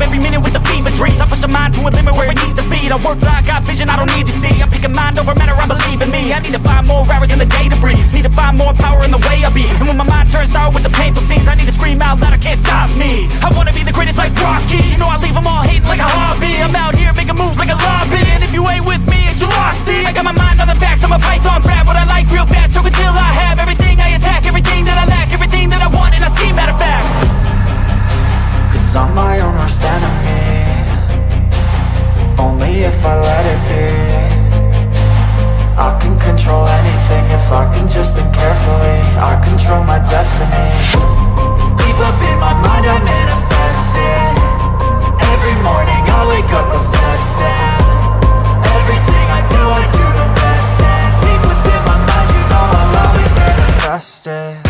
every minute with the fever dreams. I push a mind to a limit where it needs to feed. I work blind, got vision I don't need to see. I'm picking mind over matter, I believe in me. I need to find more hours in the day to breathe. Need to find more power in the way I be. And when my mind turns sour with the painful scenes, I need to scream out loud, I can't stop me. I wanna be the greatest like Rocky. You know I leave them all hating like a hobby. I'm out here making moves like a lobby. And if you ain't with me, it's your loss. See, I got my mind on the facts, I'm a python, grab what I like real fast. So until I have everything I attack, everything that I lack, everything that I want, and I see matter of fact. Cause I'm my own worst enemy. Only if I let it be. I can control anything if I can just think carefully. I control my destiny. Deep up in my mind I manifest it. Every morning I wake up obsessed and everything I do the best. And deep within my mind you know I'll always manifest it.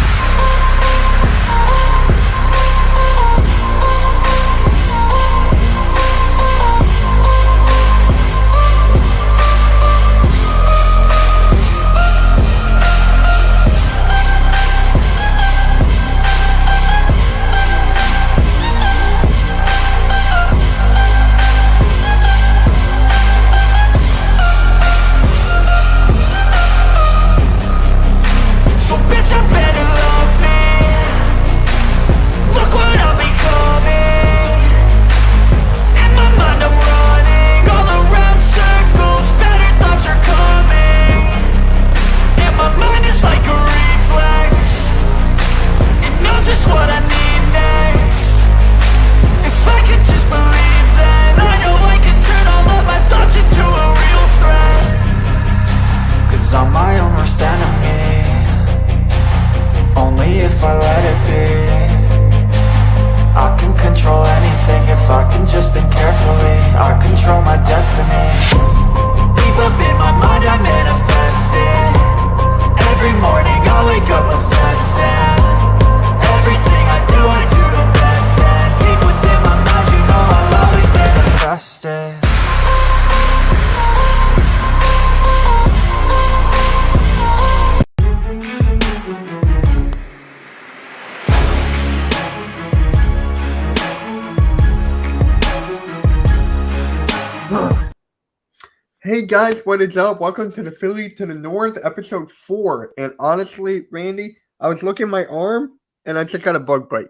Hey guys, what is up? Welcome to the Philly to the North, episode 4. And honestly, Randy, I was looking at my arm and I just got a bug bite.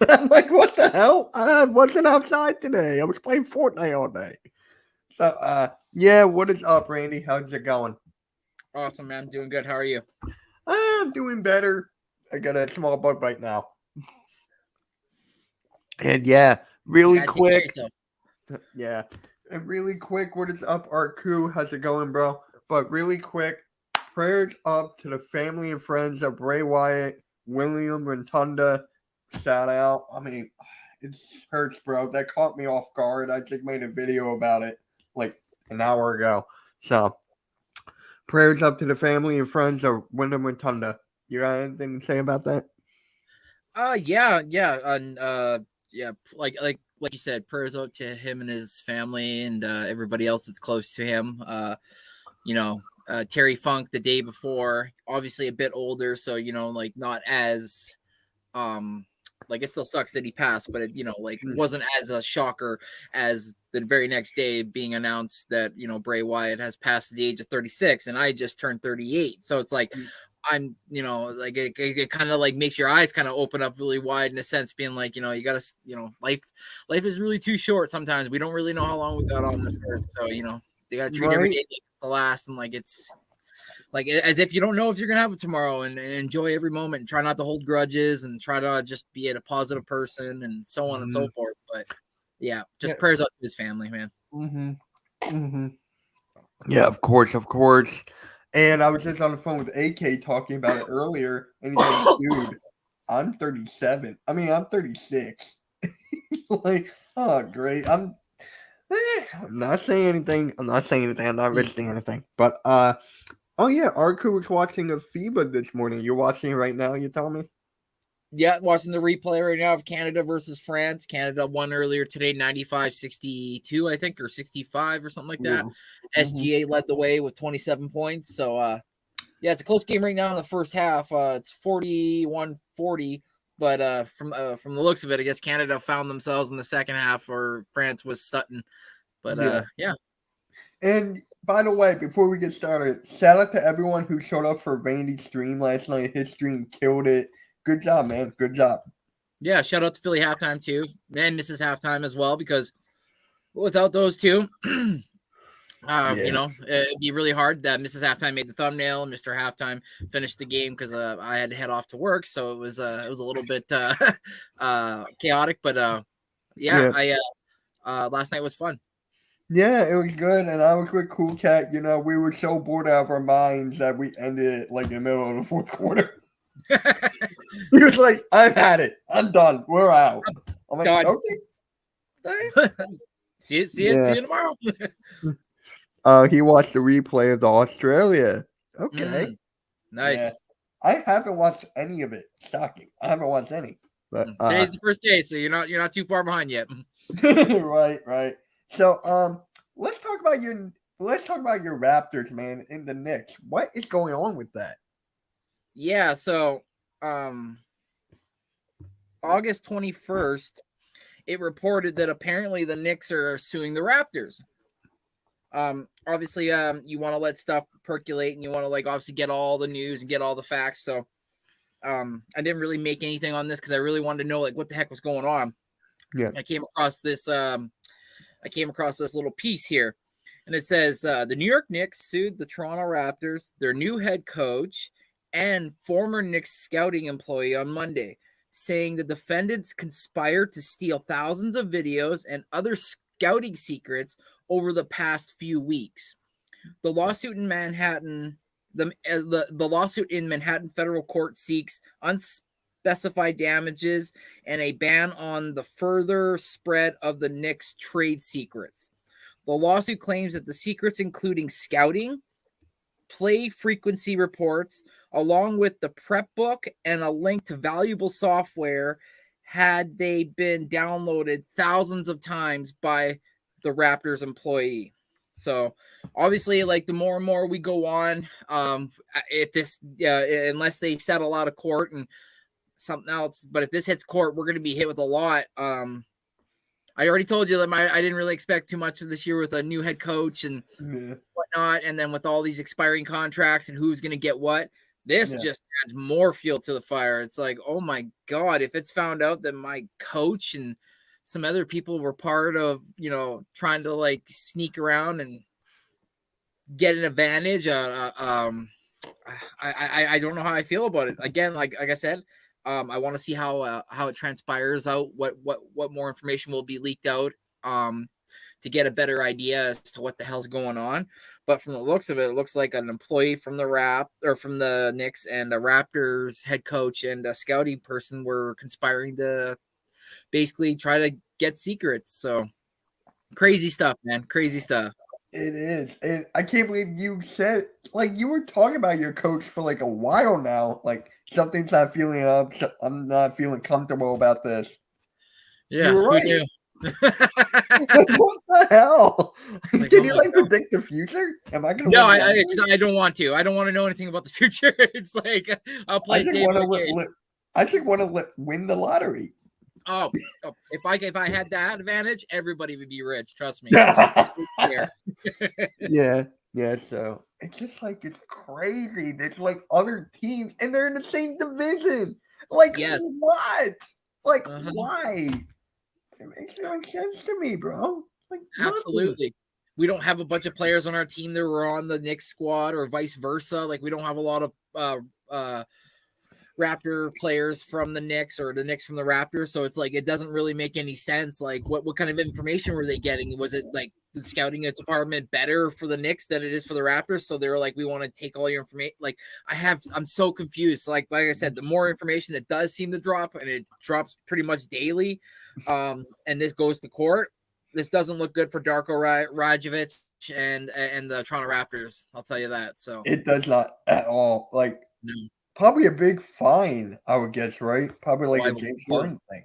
I'm like, what the hell? I wasn't outside today. I was playing Fortnite all day. So, yeah, what is up, Randy? How's it going? Awesome, man. Doing good. How are you? I'm doing better. I got a small bug bite now. And yeah, really quick. Yeah. And really quick, what is up, Art Coup? How's it going, bro? But really quick, prayers up to the family and friends of Bray Wyatt, William Rotunda. Shout out. I mean, it hurts, bro. That caught me off guard. I just made a video about it like an hour ago. So, prayers up to the family and friends of William Rotunda. You got anything to say about that? Yeah, like you said, prayers out to him and his family and everybody else that's close to him. Terry Funk the day before, obviously a bit older, so like not as it still sucks that he passed, but it wasn't as a shocker as the very next day being announced that Bray Wyatt has passed at the age of 36, and I just turned 38, so it's like. I'm, it kind of like makes your eyes kind of open up really wide in a sense, being like, you gotta, life is really too short. Sometimes we don't really know how long we got on this earth. So, you gotta treat every day like it's the last. And like, it's like, as if you don't know if you're going to have it tomorrow, and enjoy every moment and try not to hold grudges and try to just be a positive person and so on and so forth. But yeah, prayers up to his family, man. Yeah, of course. And I was just on the phone with AK talking about it earlier, and he's like, dude, I'm 37. I mean, I'm 36. Like, oh, great. I'm not saying anything. I'm not risking anything. But, oh, yeah, Arku was watching a FIBA this morning. You're watching it right now, you tell me? Yeah, watching the replay right now of Canada versus France. Canada won earlier today, 95-62, I think, or 65 or something like that. SGA led the way with 27 points. So, it's a close game right now in the first half. It's 41-40. But from the looks of it, I guess Canada found themselves in the second half, or France was Sutton. But yeah. And by the way, before we get started, shout out to everyone who showed up for Randy's stream last night. His stream killed it. Good job, man. Good job. Yeah, shout out to Philly halftime too, and Mrs. Halftime as well, because without those two, you know, it'd be really hard. That Mrs. Halftime made the thumbnail, and Mr. Halftime finished the game because I had to head off to work, so it was a little bit chaotic. But yeah, I last night was fun. Yeah, it was good, and I was with Cool Cat. You know, we were so bored out of our minds that we ended it like in the middle of the fourth quarter. He was like, "I've had it. I'm done. We're out." I'm like, Done. "Okay." See you tomorrow. He watched the replay of the Australia. Okay, Nice. Yeah. I haven't watched any of it. Shocking. I haven't watched any. But Today's the first day, so you're not too far behind yet. right. So let's talk about your Raptors, man, in the Knicks. What is going on with that? Yeah, so August 21st, it reported that apparently the Knicks are suing the Raptors. Obviously, you want to let stuff percolate, and you want to obviously get all the news and get all the facts. So I didn't really make anything on this because I really wanted to know what the heck was going on. Yeah. I came across this little piece here, and it says the New York Knicks sued the Toronto Raptors, their new head coach, and former Knicks scouting employee on Monday, saying the defendants conspired to steal thousands of videos and other scouting secrets over the past few weeks. The lawsuit in Manhattan, the lawsuit in Manhattan federal court seeks unspecified damages and a ban on the further spread of the Knicks' trade secrets. The lawsuit claims that the secrets, including scouting, play frequency reports, along with the prep book and a link to valuable software, had they been downloaded thousands of times by the Raptors employee. So obviously, the more and more we go on, if this, unless they settle out of court and something else, but if this hits court, we're going to be hit with a lot. I already told you that I didn't really expect too much of this year with a new head coach and whatnot, and then with all these expiring contracts and who's going to get what. This just adds more fuel to the fire. It's like, oh my God, if it's found out that my coach and some other people were part of, trying to sneak around and get an advantage, I don't know how I feel about it. Again, like I said, I want to see how it transpires out, what more information will be leaked out, to get a better idea as to what the hell's going on. But from the looks of it, it looks like an employee from the Knicks and a Raptors head coach and a scouting person were conspiring to basically try to get secrets. So crazy stuff, man. Crazy stuff. It is. And I can't believe you said, you were talking about your coach for a while now. Something's not feeling up. I'm not feeling comfortable about this. Yeah. You were right. What the hell? Can you predict the future? Am I gonna? No, I don't want to. I don't want to know anything about the future. It's I'll play. I just want to win the lottery. Oh, if I had that advantage, everybody would be rich. Trust me. Yeah. So it's just it's crazy. There's other teams, and they're in the same division. Yes. What? Why? It makes no sense to me, bro. Absolutely. We don't have a bunch of players on our team that were on the Knicks squad, or vice versa. We don't have a lot of Raptor players from the Knicks or the Knicks from the Raptors. So it's it doesn't really make any sense. What kind of information were they getting? Was it the scouting department better for the Knicks than it is for the Raptors? So they were we want to take all your information. I'm so confused. Like I said, the more information that does seem to drop, and it drops pretty much daily, and this goes to court, this doesn't look good for Darko Rajovic and the Toronto Raptors. I'll tell you that. So it does not at all. No. Probably a big fine, I would guess, right? Probably a James Harden thing.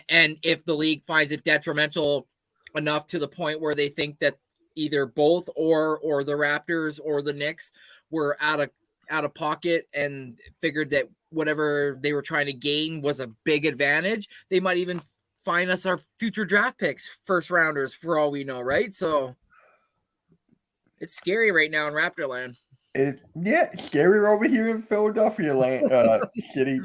And if the league finds it detrimental enough to the point where they think that either both or the Raptors or the Knicks were out of out of pocket and figured that whatever they were trying to gain was a big advantage, they might even find us our future draft picks, first rounders, for all we know, right? So it's scary right now in Raptorland. Scary over here in Philadelphia city.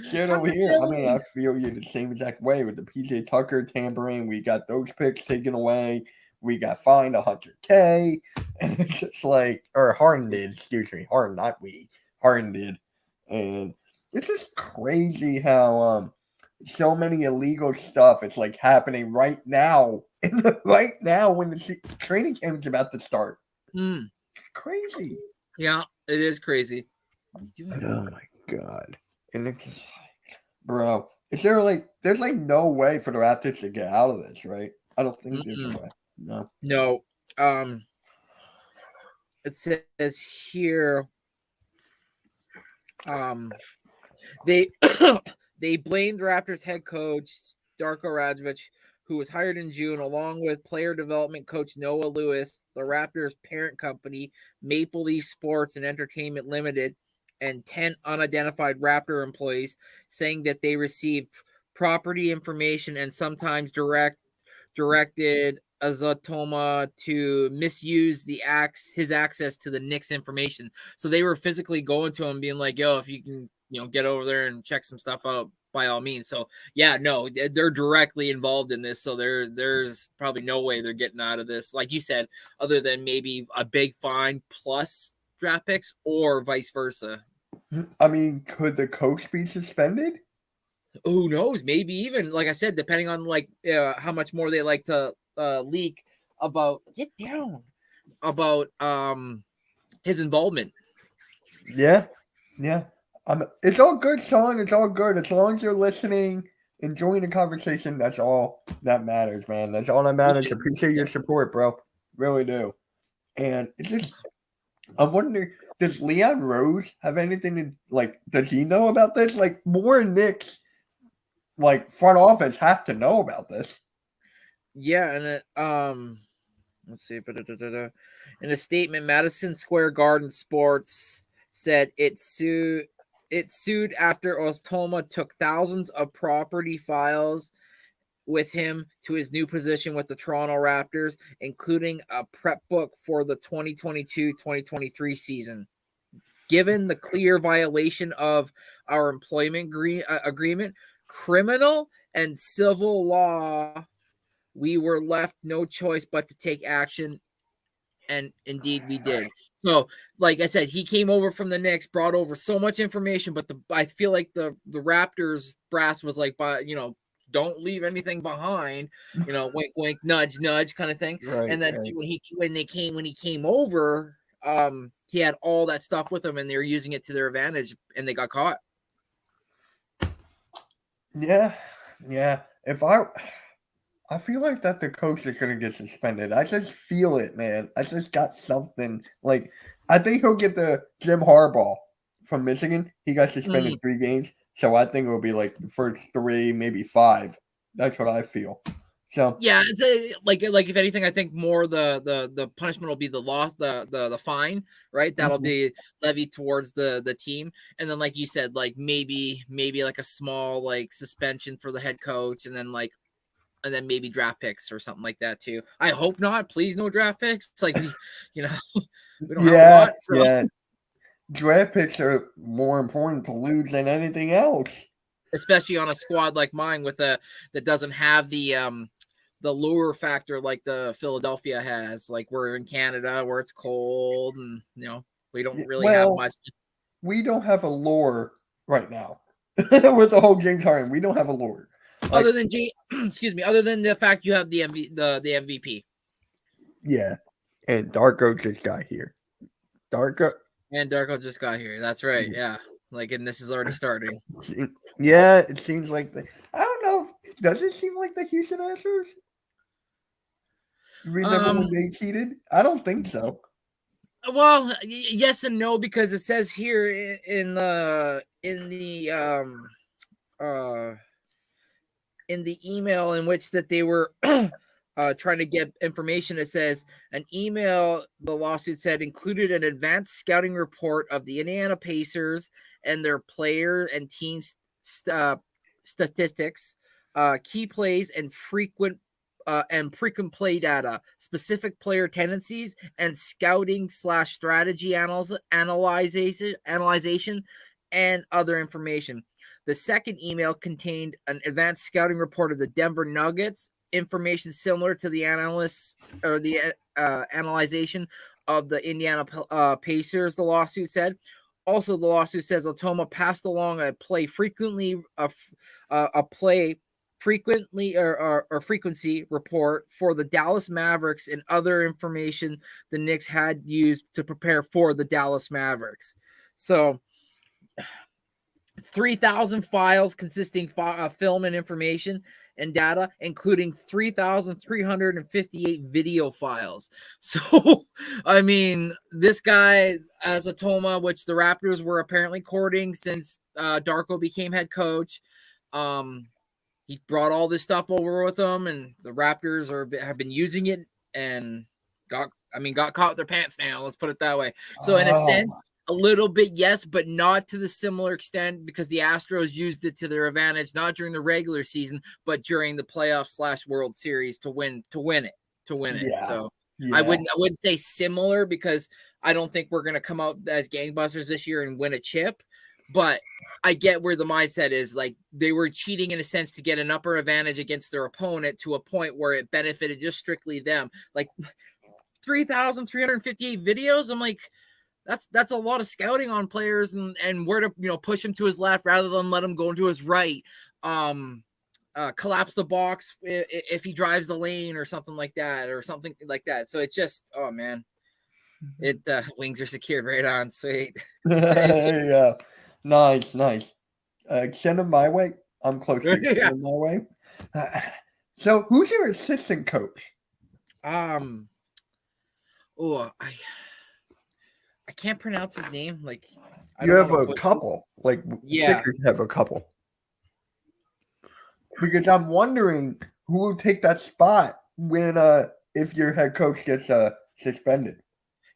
Shit over here. I mean, I feel you the same exact way with the PJ Tucker tampering. We got those picks taken away. We got fined $100K, and it's just like, or Harden did. Excuse me, Harden, not we. Harden did, and it's just crazy how so many illegal stuff is like happening right now. Right now when the training camp is about to start. Crazy. Yeah, it is crazy. Oh my god. And it's just like, bro, is there like, there's like no way for the Raptors to get out of this, right? I don't think there's a way. No. It says here, they they blamed Raptors head coach Darko Rajovic, who was hired in June, along with player development coach Noah Lewis, the Raptors' parent company, Maple Leaf Sports and Entertainment Limited, and 10 unidentified Raptor employees, saying that they received property information and sometimes directed Azotoma to misuse his access to the Knicks information. So they were physically going to him, being like, "Yo, if you can, get over there and check some stuff out, by all means." So yeah, no, they're directly involved in this. So there's probably no way they're getting out of this, like you said, other than maybe a big fine plus draft picks, or vice versa. I mean, could the coach be suspended? Who knows? Maybe even, like I said, depending on like how much more they like to leak about his involvement. Yeah. It's all good, Sean. It's all good. As long as you're listening, enjoying the conversation, that's all that matters, man. That's all that matters. Appreciate your support, bro. Really do. And it's just, I'm wondering, does Leon Rose have anything to, like, does he know about this? Like, more Knicks, like, front office have to know about this. Yeah, and let's see. In a statement, Madison Square Garden Sports said it sued after Ostoma took thousands of property files with him to his new position with the Toronto Raptors, including a prep book for the 2022-2023 season. Given the clear violation of our employment agreement, criminal and civil law, we were left no choice but to take action, and indeed we did. So, like I said, he came over from the Knicks, brought over so much information, but I feel like the Raptors brass was like, don't leave anything behind, wink, wink, nudge, nudge kind of thing. Right, and then when he came over, he had all that stuff with him, and they were using it to their advantage, and they got caught. Yeah. I feel like that the coach is going to get suspended. I just feel it, man. I just got something. Like, I think he'll get the Jim Harbaugh from Michigan. He got suspended 3 games. So I think it'll be like the first 3, maybe 5. That's what I feel. So yeah, it's like if anything, I think more the punishment will be the loss, the fine, right? That'll be levied towards the team, and then like you said, like maybe like a small like suspension for the head coach, and then maybe draft picks or something like that too. I hope not. Please, no draft picks. It's like we don't have a lot. So. Yeah. Draft picks are more important to lose than anything else, especially on a squad like mine that doesn't have the lure factor like the Philadelphia has. Like, we're in Canada where it's cold, and we don't really have much. We don't have a lure right now with the whole James Harden. We don't have a lure. Other than other than the fact you have the MVP. Yeah, and Darko just got here. Darko just got here. That's right. Yeah, and this is already starting. Yeah, it seems like I don't know. Does it seem like the Houston Astros? Remember when they cheated? I don't think so. Well, yes and no, because it says here in the email in which that they were trying to get information. It says an email, the lawsuit said, included an advanced scouting report of the Indiana Pacers and their player and team statistics, key plays, and frequent play data, specific player tendencies, and scouting / strategy analyzation, and other information. The second email contained an advanced scouting report of the Denver Nuggets, information similar to the analysis or the analyzation of the Indiana Pacers, the lawsuit said. Also, the lawsuit says Otoma passed along a frequency report for the Dallas Mavericks and other information the Knicks had used to prepare for the Dallas Mavericks. So 3,000 files consisting film and information and data, including 3,358 video files. So, I mean, this guy, Azatoma, which the Raptors were apparently courting since Darko became head coach, he brought all this stuff over with him, and the Raptors have been using it and got caught with their pants down. Let's put it that way. So, in a sense, a little bit, yes, but not to the similar extent, because the Astros used it to their advantage, not during the regular season, but during the playoffs / World Series to win it. Yeah. So Yeah. I wouldn't say similar, because I don't think we're going to come out as gangbusters this year and win a chip. But I get where the mindset is. Like, they were cheating in a sense to get an upper advantage against their opponent to a point where it benefited just strictly them. Like 3,358 videos. I'm like, that's a lot of scouting on players and where to push him to his left rather than let him go into his right. Collapse the box if he drives the lane or something like that. So it's just, oh man, wings are secured right on. Sweet. There you go. Nice. Send them my way. I'm close to you. Yeah. Send them my way. So who's your assistant coach? I can't pronounce his name. Like, You have a couple. Like, Yeah. Sixers have a couple. Because I'm wondering who will take that spot when if your head coach gets suspended.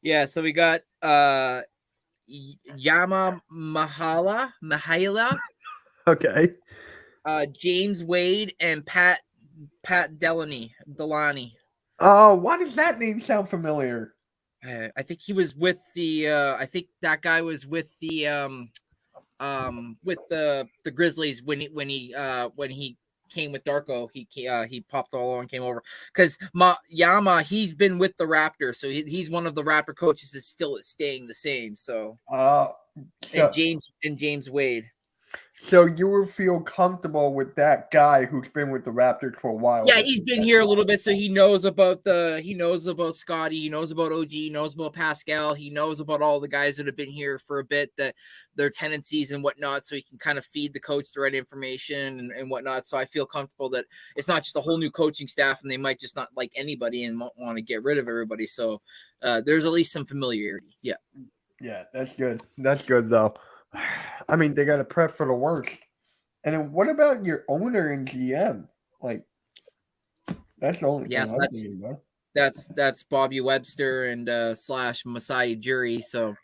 Yeah, so we got Yama Mahala, Okay. James Wade, and Pat Delaney. Why does that name sound familiar? I think he was with the. I think that guy was with the Grizzlies when he came with Darko. He popped all on and came over because Yama, he's been with the Raptors, so he's one of the Raptor coaches that's still staying the same. So and James Wade. So you would feel comfortable with that guy who's been with the Raptors for a while. Yeah, he's been here a little bit, so he knows about Scotty, he knows about OG, he knows about Pascal, he knows about all the guys that have been here for a bit, that their tendencies and whatnot, so he can kind of feed the coach the right information and whatnot. So I feel comfortable that it's not just a whole new coaching staff and they might just not like anybody and want to get rid of everybody. So there's at least some familiarity. Yeah. Yeah, that's good. That's good though. I mean, they got to prep for the worst. And then what about your owner and GM? Like, that's the only thing I'm thinking about. That's Bobby Webster and / Masai Ujiri. So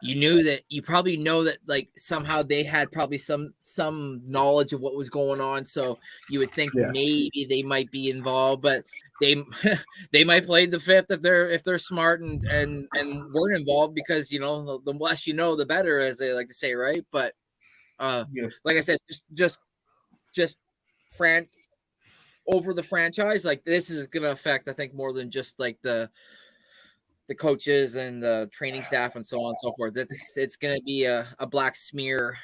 you probably know that like somehow they had probably some knowledge of what was going on. So you would think maybe they might be involved, but they might play the fifth if they're smart and weren't involved, because the less you know the better, as they like to say, right? But like I said, just over the franchise, like this is gonna affect, I think, more than just like the coaches and the training staff and so on and so forth. It's gonna be a black smear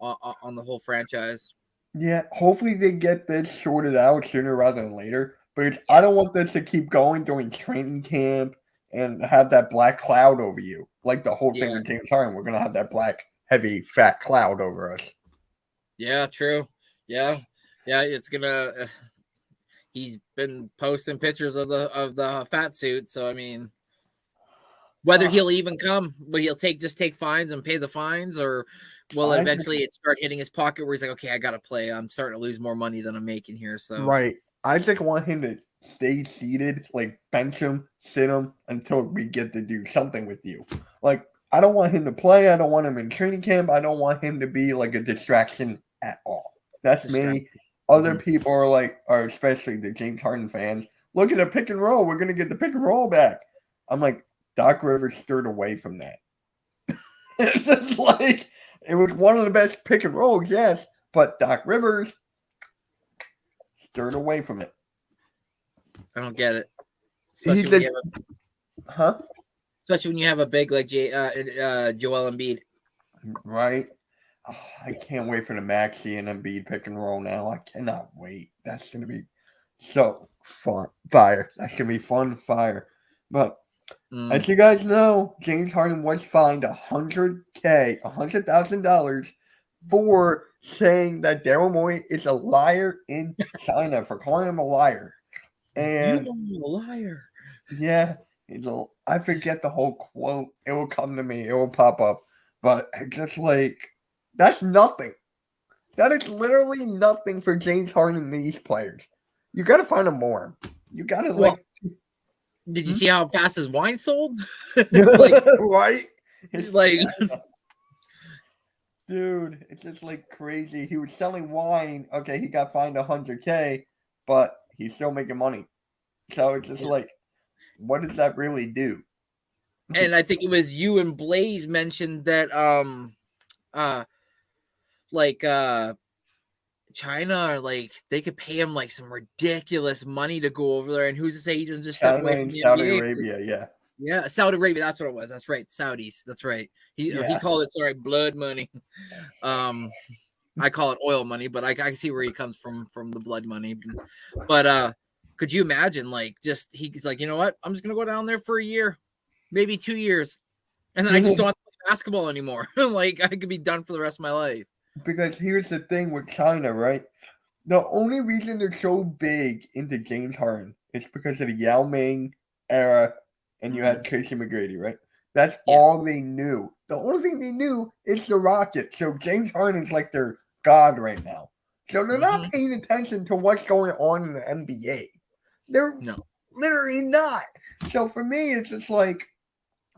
on the whole franchise. Yeah, hopefully they get this sorted out sooner rather than later. But I don't want this to keep going during training camp and have that black cloud over you. Like the whole thing with James Harden, we're going to have that black, heavy, fat cloud over us. Yeah, true. Yeah, it's going to he's been posting pictures of the fat suit, so I mean, whether he'll even come, but he'll take fines and pay the fines, or will eventually it start hitting his pocket where he's like, okay, I got to play. I'm starting to lose more money than I'm making here. So right. I just want him to stay seated, like bench him, sit him until we get to do something with you. Like, I don't want him to play. I don't want him in training camp. I don't want him to be like a distraction at all. That's me. Other people are like, or especially the James Harden fans, look at the pick and roll. We're going to get the pick and roll back. I'm like, Doc Rivers stirred away from that. It's just like, it was one of the best pick and rolls, yes, but Doc Rivers stirred away from it. I don't get it. Especially when you have a big like Joel Embiid. Right? Oh, I can't wait for the Maxey and Embiid pick and roll now. I cannot wait. That's going to be so fun. Fire. That's going to be fun fire. But as you guys know, James Harden was fined $100,000 for saying that Daryl Morey is a liar in China, for calling him a liar. And you're a liar. Yeah, I forget the whole quote. It will come to me. It will pop up. But it's just like, that's nothing. That is literally nothing for James Harden and these players. You got to find them more. You got to like. Did you see how fast his wine sold? Right? It's like, dude, it's just like crazy. He was selling wine. Okay, he got fined $100K, but he's still making money. So it's just like, what does that really do? And I think it was you and Blaze mentioned that China, like they could pay him like some ridiculous money to go over there, and who's to say he doesn't just step away from the Saudi NBA? Arabia, yeah, Saudi Arabia. That's what it was. That's right, Saudis. That's right. He called it blood money. I call it oil money, but I can see where he comes from the blood money. But could you imagine, like, just he's like, you know what? I'm just gonna go down there for a year, maybe 2 years, and then I just don't have to play basketball anymore. Like, I could be done for the rest of my life. Because here's the thing with China, right? The only reason they're so big into James Harden is because of the Yao Ming era, and you had Tracy McGrady, right? That's all they knew. The only thing they knew is the Rockets. So James Harden's like their god right now. So they're not paying attention to what's going on in the NBA. They're literally not. So for me, it's just like,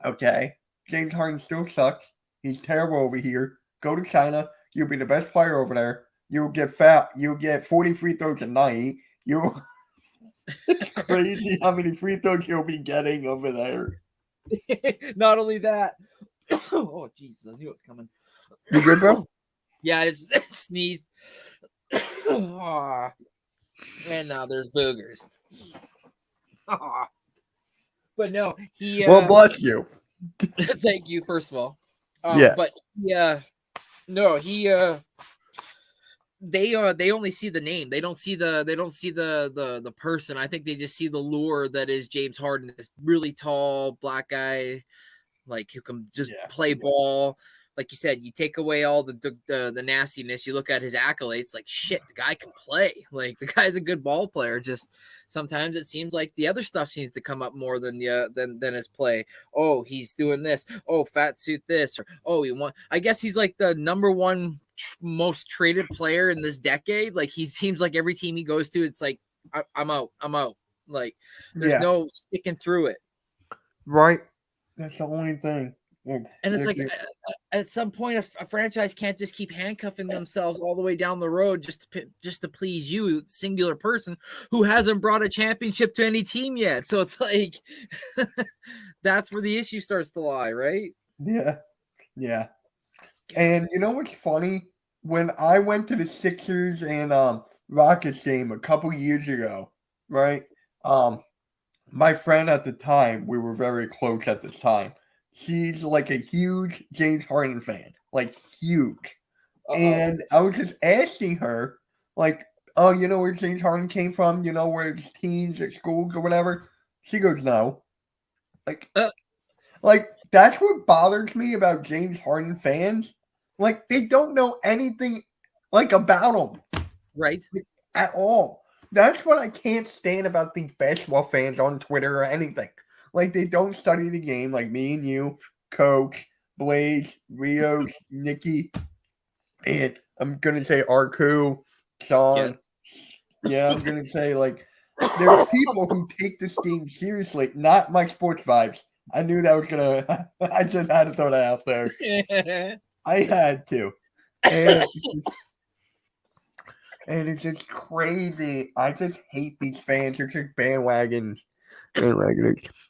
okay, James Harden still sucks. He's terrible over here. Go to China. You'll be the best player over there. You'll get fat. You'll get 40 free throws a night. It's crazy how many free throws you'll be getting over there. Not only that. Oh, Jesus. I knew it was coming. You good, bro? Yeah, I sneezed. And now there's boogers. But no, he. Well, bless you. Thank you, first of all. Yeah. But no, he. They only see the name. They don't see the person. I think they just see the lure that is James Harden, this really tall black guy, like who can just play ball. Like you said, you take away all the nastiness. You look at his accolades, like shit, the guy can play. Like the guy's a good ball player. Just sometimes it seems like the other stuff seems to come up more than his play. Oh, he's doing this. Oh, fat suit this. Or oh, I guess he's like the number one most traded player in this decade. Like he seems like every team he goes to, it's like I'm out. Like there's no sticking through it. Right. That's the only thing. And it's like at some point a franchise can't just keep handcuffing themselves all the way down the road just to please you, singular person who hasn't brought a championship to any team yet. So it's like that's where the issue starts to lie, right? Yeah. And you know what's funny? When I went to the Sixers and Rockets game a couple years ago, right? My friend at the time, we were very close at the time. She's like a huge James Harden fan, like huge. And I was just asking her, like, oh, you know where James Harden came from? You know where his teams at schools or whatever? She goes, no. Like that's what bothers me about James Harden fans. Like they don't know anything like about him, right? At all. That's what I can't stand about these basketball fans on Twitter or anything. Like, they don't study the game like me and you, Coach, Blaze, Rios, Nikki, and I'm going to say Arku, Sean. Yeah, I'm gonna say like there's people who take this game seriously, not my sports vibes. I knew that was gonna. I just had to throw that out there. I had to, and it's just crazy. I just hate these fans. They're just bandwagons.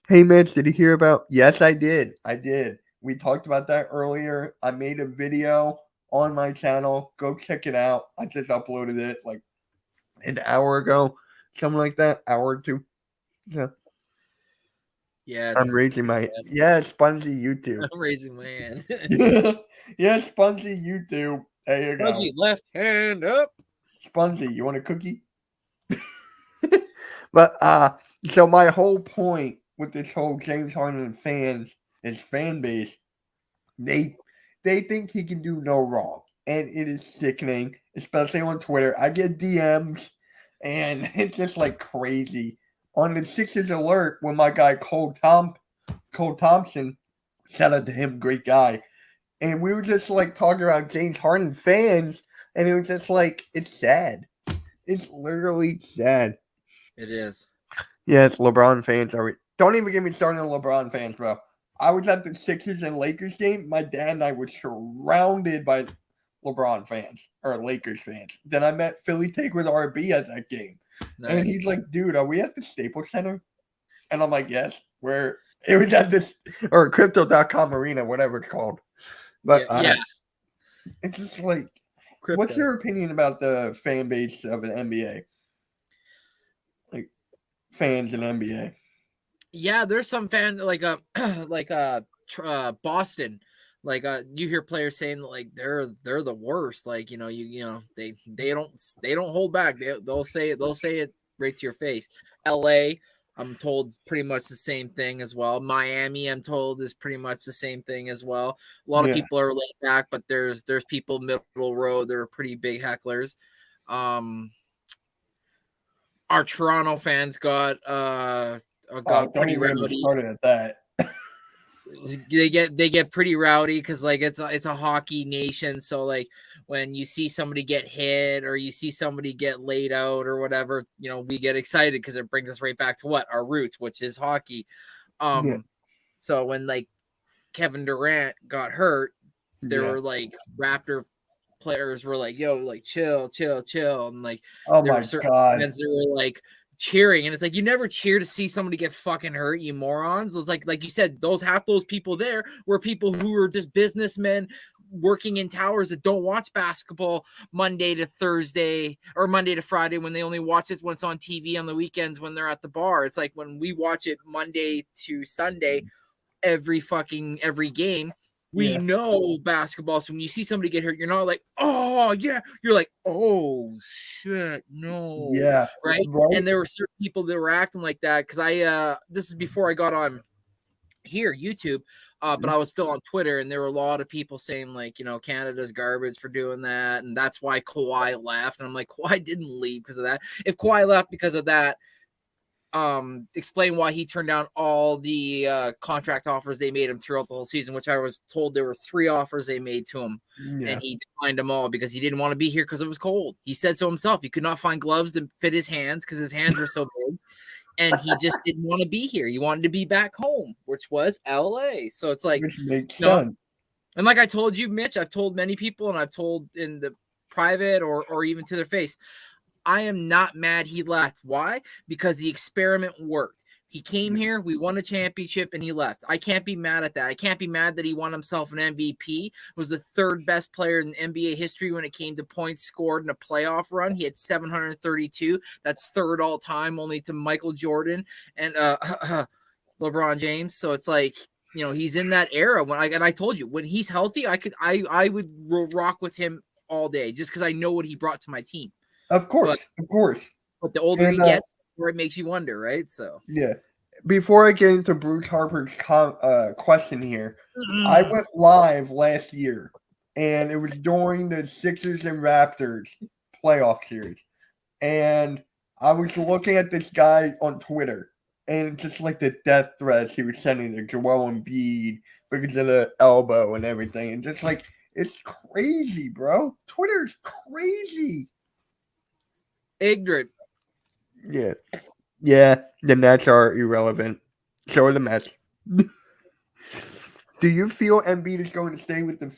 Hey, Mitch, did you hear about? Yes, I did. I did. We talked about that earlier. I made a video on my channel. Go check it out. I just uploaded it like an hour ago, something like that, hour or two. Yeah. Yeah, I'm raising my Spongy YouTube. I'm raising my hand. Yeah, Spongy YouTube. There you Spongy, go. left hand up. Spongy, you want a cookie? But so my whole point with this whole James Harden fans, his fan base, they think he can do no wrong, and it is sickening, especially on Twitter. I get DMs, and it's just like crazy. On the Sixers alert, when my guy Cole Thompson, shout out to him, great guy, and we were just like talking about James Harden fans, and it was just like it's sad. It's literally sad. It is. Yes, LeBron fans are. Don't even get me started on LeBron fans, bro. I was at the Sixers and Lakers game. My dad and I were surrounded by LeBron fans or Lakers fans. Then I met Philly Take with RB at that game. Nice. And he's like, dude, are we at the Staples Center? And I'm like, yes. It was at this, or Crypto.com Arena, whatever it's called. But yeah. It's just like, Crypto. What's your opinion about the fan base of an NBA? Like, fans in NBA? Yeah, there's some fan like Boston, like you hear players saying like they're the worst, like you know they don't hold back, they'll say it right to your face. LA, I'm told pretty much the same thing as well. Miami, I'm told is pretty much the same thing as well. A lot of people are laid back, but there's people middle road, they're pretty big hecklers. Our Toronto fans got pretty rowdy. Started at that. They get pretty rowdy because like it's a hockey nation. So like when you see somebody get hit or you see somebody get laid out or whatever, you know, we get excited because it brings us right back to what our roots, which is hockey. So when like Kevin Durant got hurt, there were like Raptor players were like, yo, like chill, and like there were certain fans that were like cheering, and it's like you never cheer to see somebody get fucking hurt, you morons. It's like you said, half those people there were people who were just businessmen working in towers that don't watch basketball Monday to Thursday or Monday to Friday, when they only watch it when it's on TV on the weekends when they're at the bar. It's like when we watch it Monday to Sunday, every game. We know basketball, so when you see somebody get hurt, you're not like, oh yeah, you're like, oh shit, no, right? And there were certain people that were acting like that because this is before I got on here YouTube, but I was still on Twitter, and there were a lot of people saying like, you know, Canada's garbage for doing that, and that's why Kawhi left. And I'm like, Kawhi didn't leave because of that. If Kawhi left because of that, explain why he turned down all the contract offers they made him throughout the whole season, which I was told there were 3 offers they made to him, and he declined them all because he didn't want to be here because it was cold. He said so himself. He could not find gloves to fit his hands because his hands were so big, and he just didn't want to be here. He wanted to be back home, which was LA. So it's like, which makes sense. And like I told you, Mitch, I've told many people, and I've told in the private or even to their face, I am not mad he left. Why? Because the experiment worked. He came here, we won a championship, and he left. I can't be mad at that. I can't be mad that he won himself an MVP, was the 3rd best player in NBA history when it came to points scored in a playoff run. He had 732. That's 3rd all time, only to Michael Jordan and LeBron James. So it's like, you know, he's in that era. And I told you, when he's healthy, I would rock with him all day just because I know what he brought to my team. Of course. But the older he gets, the more it makes you wonder, right? So before I get into Bruce Harper's question here, I went live last year, and it was during the Sixers and Raptors playoff series, and I was looking at this guy on Twitter, and just like the death threats he was sending to Joel Embiid because of the elbow and everything, and just like, it's crazy, bro. Twitter's crazy. Ignorant. Yeah. Yeah, the Nets are irrelevant. So are the Mets. Do you feel Embiid is going to stay with the...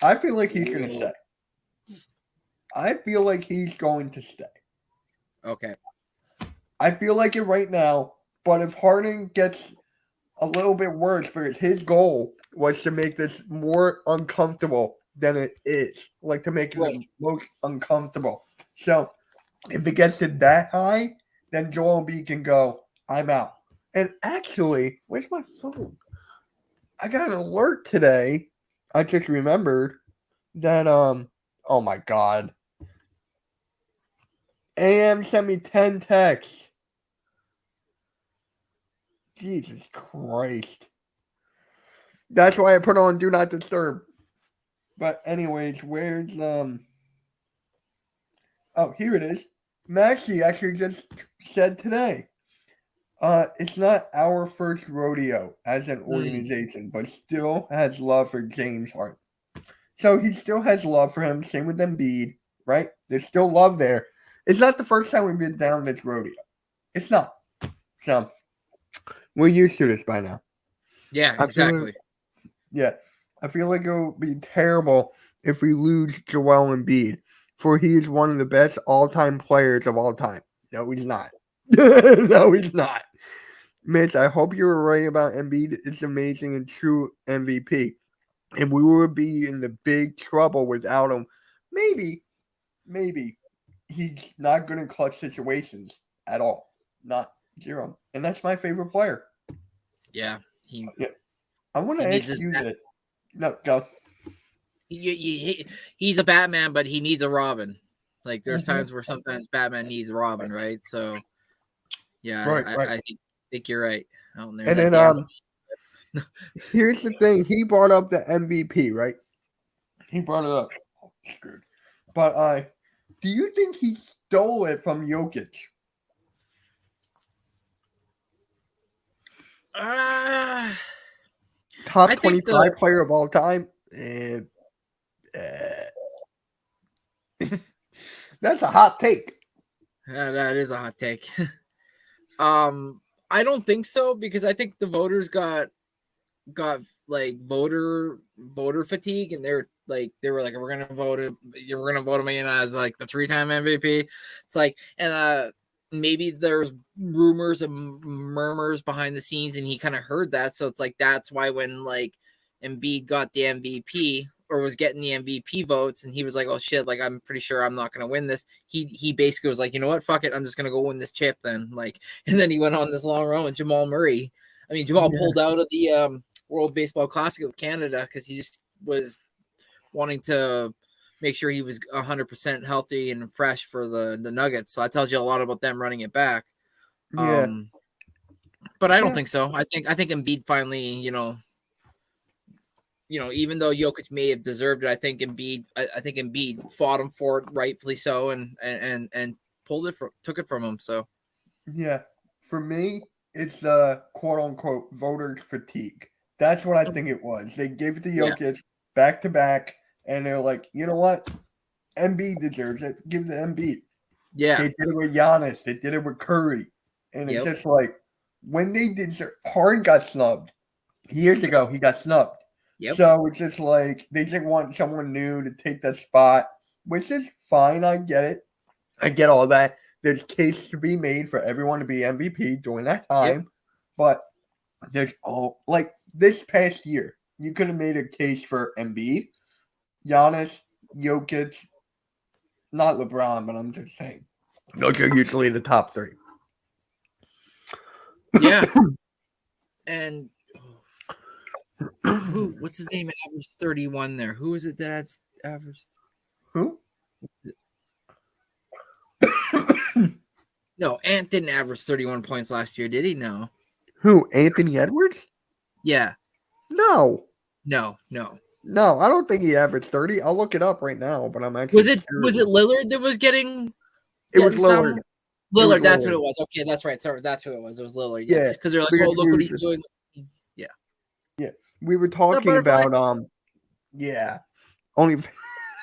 I feel like he's going to stay. I feel like he's going to stay. Okay. I feel like it right now, but if Harden gets a little bit worse, because his goal was to make this more uncomfortable than it is, like to make it Right. the most uncomfortable. So if it gets to that high, then Joel Embiid can go, I'm out. And actually, where's my phone? I got an alert today. I just remembered that oh my god. AM sent me 10 texts. Jesus Christ. That's why I put on Do Not Disturb. But anyways, where's oh, here it is. Maxie actually just said today. It's not our first rodeo as an organization, but still has love for James Harden. So he still has love for him. Same with Embiid, right? There's still love there. It's not the first time we've been down this rodeo. It's not. So we're used to this by now. Yeah, exactly. I feel like it would be terrible if we lose Joel Embiid, for he is one of the best all-time players of all time. No, he's not. No, he's not. Mitch, I hope you were right about Embiid. It's amazing and true MVP. And we would be in the big trouble without him. Maybe he's not good in clutch situations at all. Not zero. And that's my favorite player. Yeah. I want to ask you that. No, go. He's a Batman, but he needs a Robin. Like there's times where sometimes Batman needs Robin, right? So yeah, right. I think you're right. Oh, and then here's the thing. He brought up the MVP, right? He brought it up. Oh, screwed. But do you think he stole it from Jokic? Top 25 player of all time? That's a hot take. That is a hot take. I don't think so, because I think the voters got like voter fatigue, and they were like we're gonna vote him in as like the 3-time MVP. It's like, and maybe there's rumors and murmurs behind the scenes, and he kind of heard that, so it's like that's why when like Embiid got the MVP or was getting the MVP votes, and he was like, oh shit, like I'm pretty sure I'm not gonna win this. He basically was like, you know what, fuck it, I'm just gonna go win this chip then. Like, and then he went on this long run with Jamal Murray. I mean, Jamal pulled out of the World Baseball Classic of Canada because he just was wanting to make sure he was 100% healthy and fresh for the Nuggets. So that tells you a lot about them running it back. Yeah. But I don't think so. I think Embiid finally, you know, even though Jokic may have deserved it, I think Embiid fought him for it, rightfully so, and took it from him. So yeah, for me, it's quote unquote voters fatigue. That's what I think it was. They gave it to Jokic back to back, and they're like, you know what, Embiid deserves it. Give it to Embiid. Yeah, they did it with Giannis. They did it with Curry, and it's just like when they did. Harden got snubbed years ago. He got snubbed. Yep. So it's just like they just want someone new to take that spot, which is fine. I get it. I get all that. There's case to be made for everyone to be MVP during that time. But there's like this past year, you could have made a case for Embiid, Giannis, Jokic, not LeBron, but I'm just saying. Those are usually the top three. Yeah. And what's his name? Averaged 31 there. Who is it that averaged? Who? No, Ant didn't average 31 points last year, did he? No. Who? Anthony Edwards? Yeah. No. No. I don't think he averaged 30. I'll look it up right now, but I'm actually Was it Lillard that was getting? It was Lillard. Lillard, that's what it was. Okay, that's right. Sorry, that's who it was. It was Lillard. Yeah, because they're like, oh, look what he's doing. Yeah. Yeah, we were talking about only.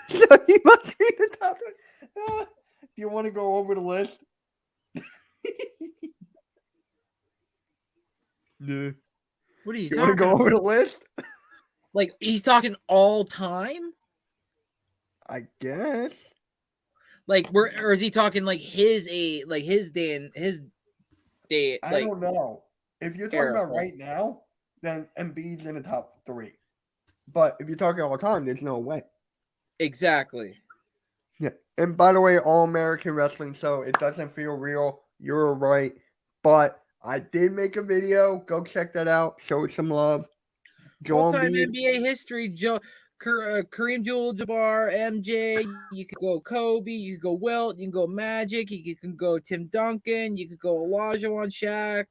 So he must be the top. Do you want to go over the list? Yeah. What are you You want to talking go about? over the list? Like he's talking all time? I guess. Like or is he talking like his day and his day I like don't know. If you're talking era? about right now, then Embiid's in the top 3. But if you're talking all the time, there's no way. Exactly. Yeah. And by the way, All American Wrestling, so it doesn't feel real. You're right. But I did make a video. Go check that out. Show it some love. Joel All-time Embiid. NBA history, Kareem Abdul-Jabbar, MJ. You could go Kobe. You could go Wilt. You can go Magic. You can go Tim Duncan. You could go Olajuwon, Shaq,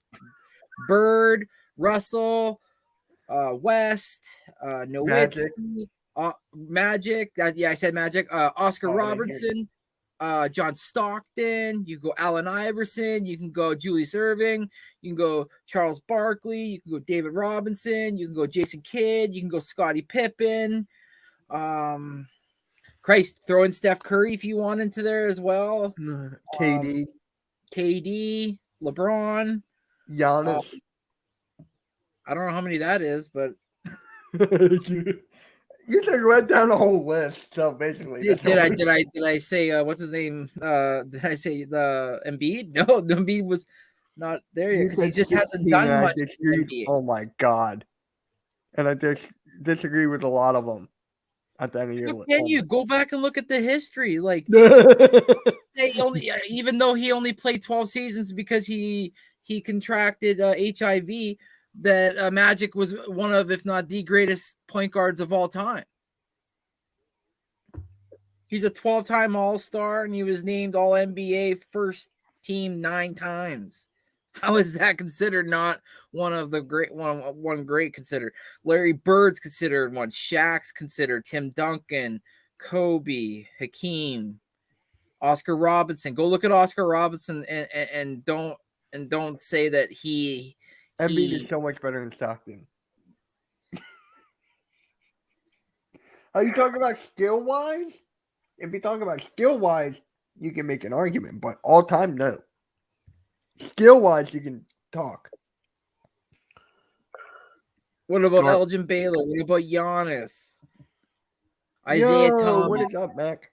Bird, Russell, West, Nowitzki, Magic. Yeah, I said Magic. Oscar Oh, I didn't hear Robertson, John Stockton. You can go Allen Iverson. You can go Julius Irving. You can go Charles Barkley. You can go David Robinson. You can go Jason Kidd. You can go Scottie Pippen. Christ, throw in Steph Curry if you want into there as well. KD. KD, LeBron. Giannis. I don't know how many that is, but You just went down the whole list. So basically, did I say what's his name? Did I say the Embiid? No, the Embiid was not there yet because he just hasn't done much. Oh my god! And I disagree with a lot of them at the end of your list. Can you go back and look at the history? Like, say even though he only played 12 seasons because he contracted HIV. That Magic was one of, if not the greatest point guards of all time. He's a 12-time All-Star, and he was named All-NBA first team 9 times. How is that considered not one of the great one great considered? Larry Bird's considered one. Shaq's considered. Tim Duncan, Kobe, Hakeem, Oscar Robertson. Go look at Oscar Robertson and don't say that he. Embiid is so much better than Stockton. Are you talking about skill-wise? If you're talking about skill-wise, you can make an argument, but all-time, no. Skill-wise, you can talk. What about Elgin Baylor? What about Giannis? Isaiah Thomas. What is up, Mac?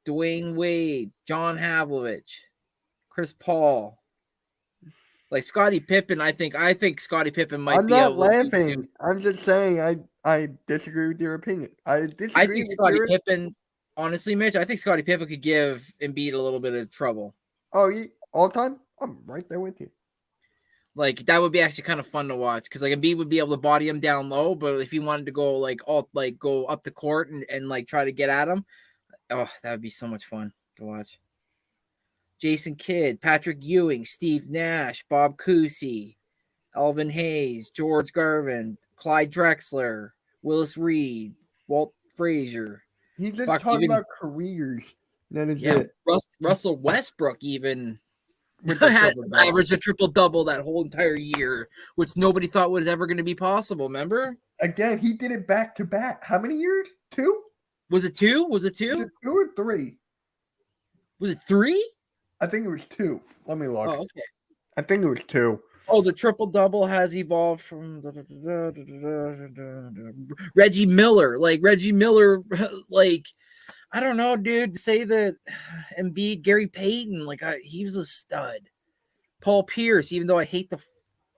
Dwayne Wade, John Havlicek, Chris Paul. Like Scottie Pippen, I think Scottie Pippen might be able to. I'm not laughing. I'm just saying I disagree with your opinion. I think Scottie Pippen, honestly, Mitch, I think Scottie Pippen could give Embiid a little bit of trouble. Oh, all time? I'm right there with you. Like that would be actually kind of fun to watch because like Embiid would be able to body him down low, but if he wanted to go go up the court and like try to get at him, oh, that would be so much fun to watch. Jason Kidd, Patrick Ewing, Steve Nash, Bob Cousy, Elvin Hayes, George Garvin, Clyde Drexler, Willis Reed, Walt Frazier. He's just talking about careers. That is it. Russell Westbrook even had averaged a triple-double that whole entire year, which nobody thought was ever going to be possible, remember? Again, he did it back-to-back. How many years? 2? Was it 2? Was it 2? Was it 2 or 3? Was it 3? I think it was 2. Let me look. Oh, okay. I think it was 2. Oh, the triple-double has evolved from Reggie Miller. Like, Reggie Miller, like, I don't know, dude, to say that Embiid, Gary Payton, like, he was a stud. Paul Pierce, even though I hate the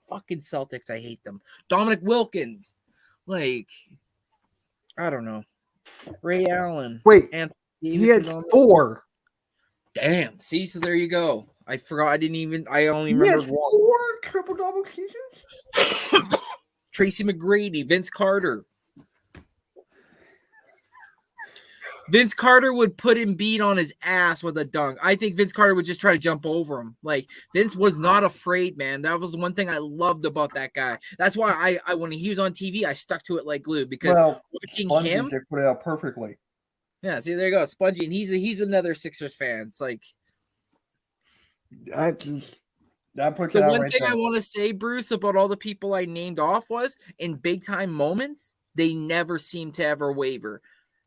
fucking Celtics, I hate them. Dominic Wilkins, like, I don't know. Ray Allen. Wait, Anthony Davis, he has 4. Damn. See, so there you go. I forgot. I only remember 4 triple-double seasons? Tracy McGrady, Vince Carter. Vince Carter would put Embiid on his ass with a dunk. I think Vince Carter would just try to jump over him. Like, Vince was not afraid, man. That was the one thing I loved about that guy. That's why I when he was on TV, I stuck to it like glue because watching him, put it out perfectly. Yeah, see, there you go, Spongy, and he's another Sixers fan. It's like that puts the it out one right thing there. I want to say, Bruce, about all the people I named off was in big time moments, they never seem to ever waver.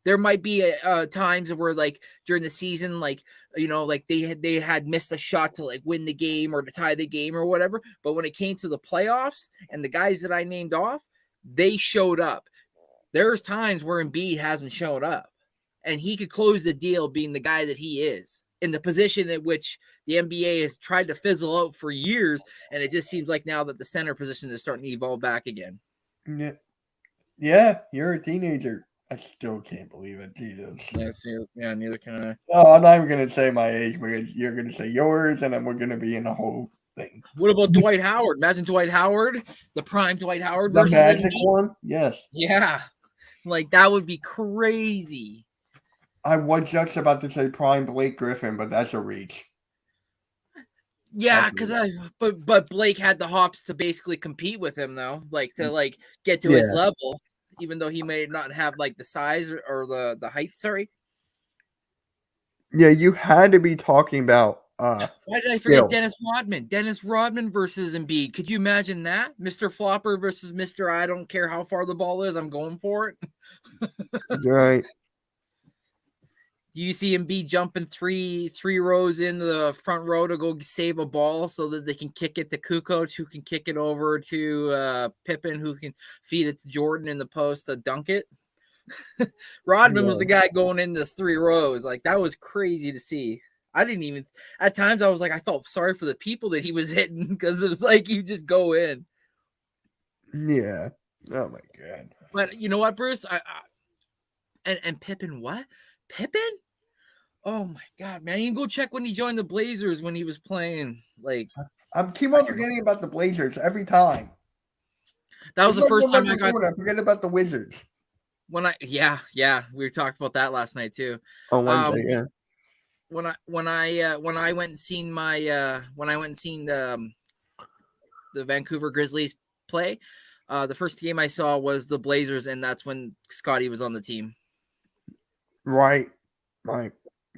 there might be times where like during the season, like like they had missed a shot to like win the game or to tie the game or whatever. But when it came to the playoffs and the guys that I named off, they showed up. There's times where Embiid hasn't showed up, and he could close the deal being the guy that he is in the position at which the NBA has tried to fizzle out for years. And it just seems like now that the center position is starting to evolve back again. Yeah, you're a teenager. I still can't believe it. Jesus. Yeah, neither can I. Oh, I'm not even going to say my age because you're going to say yours, and then we're going to be in a whole thing. What about Dwight Howard? Imagine Dwight Howard, the prime Dwight Howard versus the Magic one? Yes. Yeah. Like, that would be crazy. I was just about to say prime Blake Griffin, but that's a reach. Yeah, because but Blake had the hops to basically compete with him, though, like to like get to his level, even though he may not have like the size or the height. Sorry. Yeah, you had to be talking about. Why did I forget Dennis Rodman? Dennis Rodman versus Embiid. Could you imagine that? Mr. Flopper versus Mr. I don't care how far the ball is. I'm going for it. You're right. Do you see Embiid jumping three rows into the front row to go save a ball so that they can kick it to Kukoc, who can kick it over to Pippen, who can feed it to Jordan in the post to dunk it? Rodman was the guy going in this 3 rows. Like, that was crazy to see. I didn't even, at times I was like, I felt sorry for the people that he was hitting because it was like you just go in. Yeah. Oh my God. But you know what, Bruce? And Pippen, what? Pippen? Oh my God, man! You can go check when he joined the Blazers when he was playing. Like, I'm keep on forgetting about the Blazers every time. That was the first time I got. I forget about the Wizards. When we talked about that last night too. On Wednesday, yeah. When I went and seen the Vancouver Grizzlies play, the first game I saw was the Blazers, and that's when Scotty was on the team. Right. I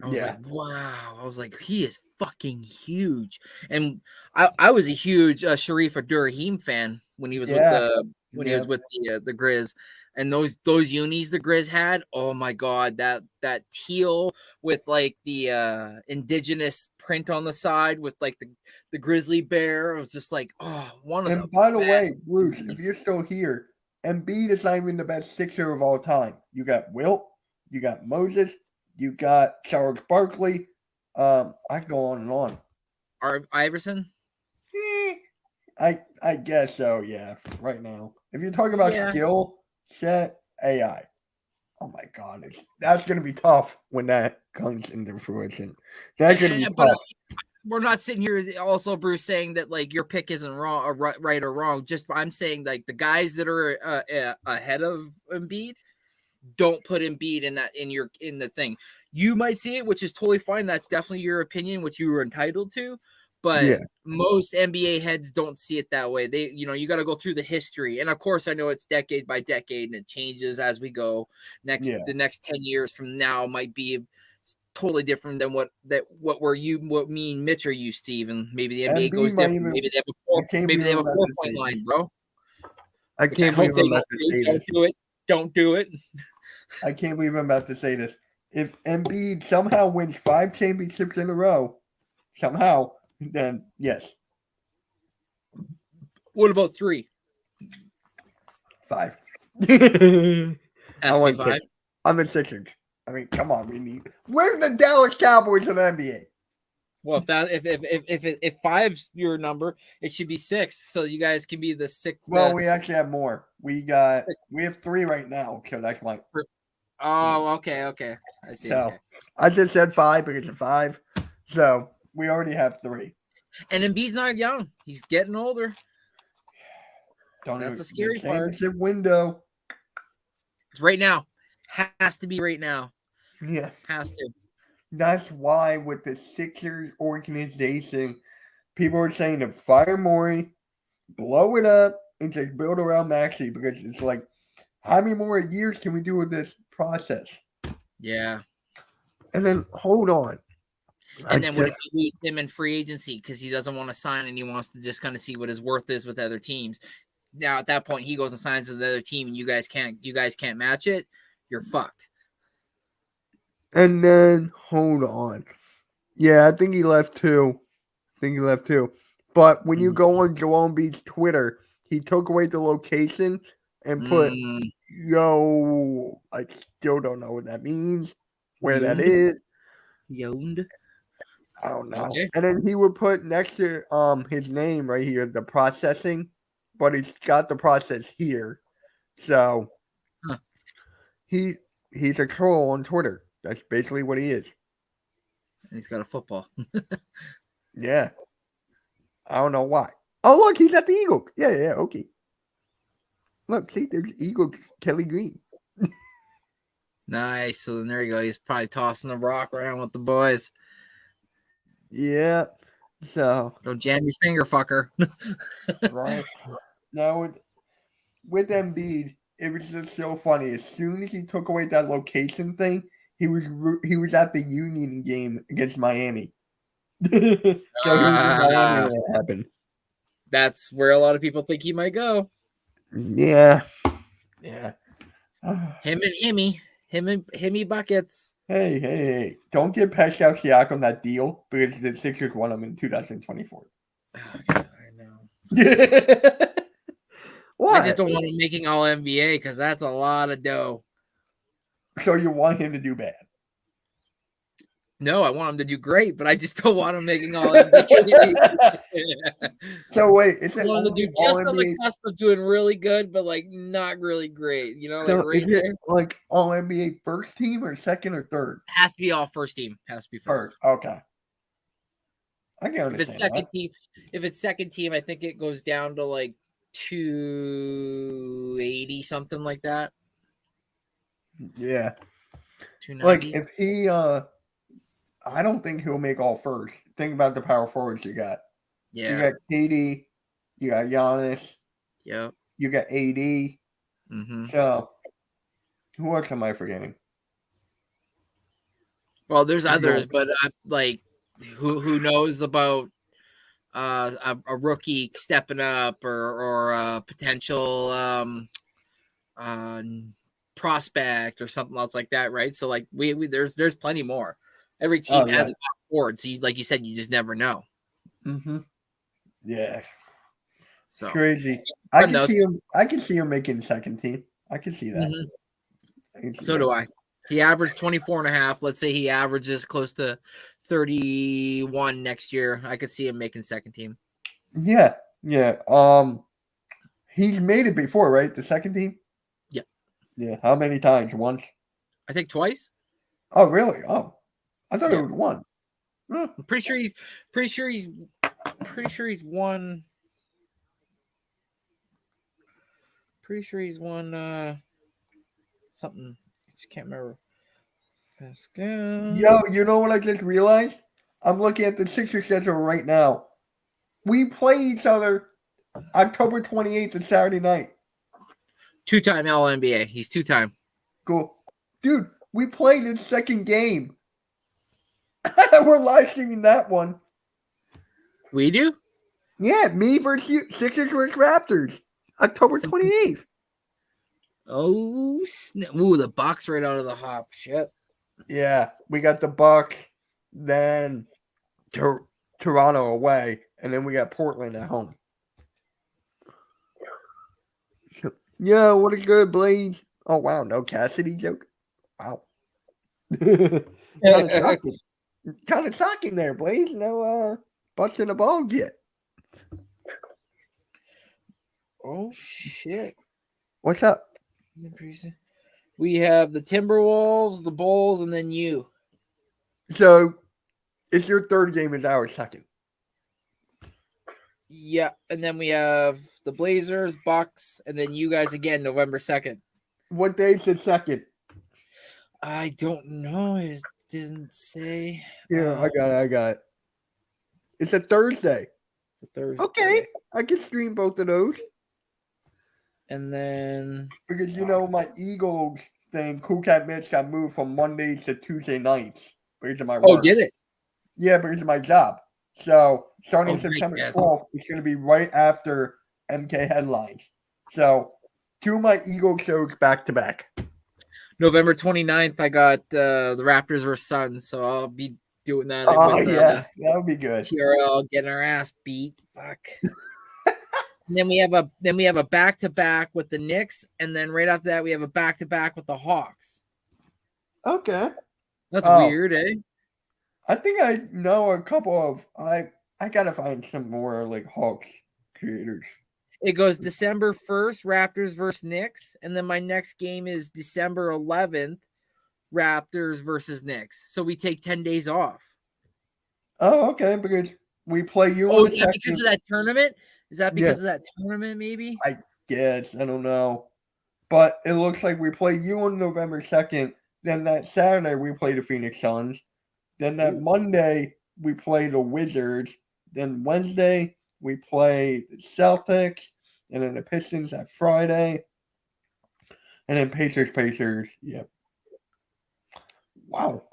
was like, wow. I was like, he is fucking huge. And I was a huge Sharif Abdur-Rahim fan when he was with the Grizz. And those unis the Grizz had, oh my God, that teal with like the indigenous print on the side with like the grizzly bear. It was just like, oh, one of them. And by the way, Bruce, if you're still here, Embiid is not even the best Sixer of all time. You got Wilt, you got Moses, you got Charles Barkley. I can go on and on. Iverson? I guess so, yeah, right now. If you're talking about skill set, AI. Oh my God. That's going to be tough when that comes into fruition. That's going to be tough. But we're not sitting here also, Bruce, saying that like your pick isn't wrong or right or wrong. Just I'm saying like the guys that are ahead of Embiid, don't put Embiid in the thing. You might see it, which is totally fine. That's definitely your opinion, which you were entitled to. But most NBA heads don't see it that way. They, you got to go through the history. And of course, I know it's decade by decade and it changes as we go. The next 10 years from now might be totally different than what me and Mitch are used to. Even maybe the NBA goes different. Maybe they have a 4-point line, bro. I can't believe I'm about to say this. Don't do it. I can't believe I'm about to say this. If Embiid somehow wins 5 championships in a row, then yes. What about 3? 5. I want 5. I'm in Sixers. I mean, come on, where's the Dallas Cowboys in the NBA? Well, if 5's your number, it should be 6, so you guys can be the 6th. Well, we actually have more. We have 3 right now, so that's my. Oh, okay. I see. So I just said 5 because of 5. So we already have 3. And Embiid's not young; he's getting older. That's the scary part. Window. It's right now. Has to be right now. Yeah, has to. That's why with the Sixers organization, people are saying to fire Morey, blow it up, and just build around Maxey because it's like, how many more years can we do with this process? Yeah. And then hold on. And then what if you lose him in free agency because he doesn't want to sign and he wants to just kind of see what his worth is with other teams? Now at that point he goes and signs with the other team and you guys can't match it. You're fucked. And then hold on. Yeah, I think he left too. But when you go on Joel Embiid's Twitter, he took away the location and put yo. I still don't know what that means. Where that is. Yoned. I don't know. Okay. And then he would put next to his name right here, the processing, but he's got the process here. So he's a troll on Twitter. That's basically what he is. And he's got a football. Yeah. I don't know why. Oh, look, he's at the Eagles. Yeah, okay. Look, see, there's Eagles, Kelly Green. Nice. So then there you go. He's probably tossing the rock around with the boys. Yeah. So. Don't jam your finger, fucker. Right. Now, with Embiid, it was just so funny. As soon as he took away that location thing, he was at the Union game against Miami. So he was in Miami when it happened. That's where a lot of people think he might go. Yeah. Him and Himmy buckets. Hey. Don't give Pascal Siakam that deal because the Sixers won him in 2024. Oh, God, I know. What? I just don't want him making all NBA because that's a lot of dough. So you want him to do bad? No, I want him to do great, but I just don't want him making all NBA. So wait, is I it want him to only do just all on the NBA? cusp of doing really good, but like not really great. You know, So like right is there. it like all NBA first team or second or third? Has to be all first team. Has to be first. Okay. I can If understand it's second that. team, I think it goes down to like 280 something like that. Yeah. 290. Like if he I don't think he'll make all first. Think about the power forwards you got. Yeah. You got KD, you got Giannis, Yep. you got AD. Mm-hmm. So who else am I forgetting? Well, there's others, but like who knows about a rookie stepping up or a potential prospect or something else like that, right? So like we there's plenty more. Every team has a top forward, so like you said, you just never know. Mm-hmm. Yeah. So Crazy. I can see him making second team. I can see that. Mm-hmm. So do I. He averaged 24.5. Let's say he averages close to 31 next year. I could see him making second team. Yeah. He's made it before, right? The second team? Yeah. Yeah. How many times? Once? I think twice. Oh, really? Oh. I thought it was one. I'm pretty sure he's won. Pretty sure he's won something. I just can't remember. Pascal. Yo, you know what I just realized? I'm looking at the Sixers schedule right now. We play each other October 28th and Saturday night. 2-time All-NBA. He's 2-time. Cool. Dude, we played his second game. We're live streaming that one. We do? Yeah, me versus you. Sixers versus Raptors. October 28th. Oh, ooh, the Bucks right out of the hop. Shit. Yeah, we got the Bucks, then Toronto away, and then we got Portland at home. Yeah, what a good Blaze. Oh, wow, no Cassidy joke? Wow. Kind of shocking there, Blaze. No busting the balls yet. Oh, shit. What's up? We have the Timberwolves, the Bulls, and then you. So, it's your third game, is our second. Yeah, and then we have the Blazers, Bucks, and then you guys again, November 2nd. What day's the second? I don't know. It didn't say. Yeah, I got it. It's a Thursday. It's a Thursday. Okay, I can stream both of those. And then because my Eagles thing, Cool Cat Mitch got moved from Mondays to Tuesday nights because of my work. Oh, did it? Yeah, because of my job. So starting September 12th, it's going to be right after MK headlines. So 2 of my Eagle shows back to back. November 29th, I got the Raptors versus Suns, so I'll be doing that Oh with yeah, that would be good. TRL, getting our ass beat. Fuck. And then we have a back to back with the Knicks, and then right after that we have a back to back with the Hawks. Okay. That's weird, eh? I think I know a couple of I gotta find some more like Hawks creators. It goes December 1st, Raptors versus Knicks, and then my next game is December 11th, Raptors versus Knicks. So we take 10 days off. Oh, okay, because we play you. Oh, is that because of that tournament? Is that because Yeah. of that tournament, maybe? I guess. I don't know. But it looks like we play you on November 2nd. Then that Saturday, we play the Phoenix Suns. Then that Monday, we play the Wizards. Then Wednesday, we play the Celtics. And then the Pistons that Friday. And then Pacers. Yep. Wow.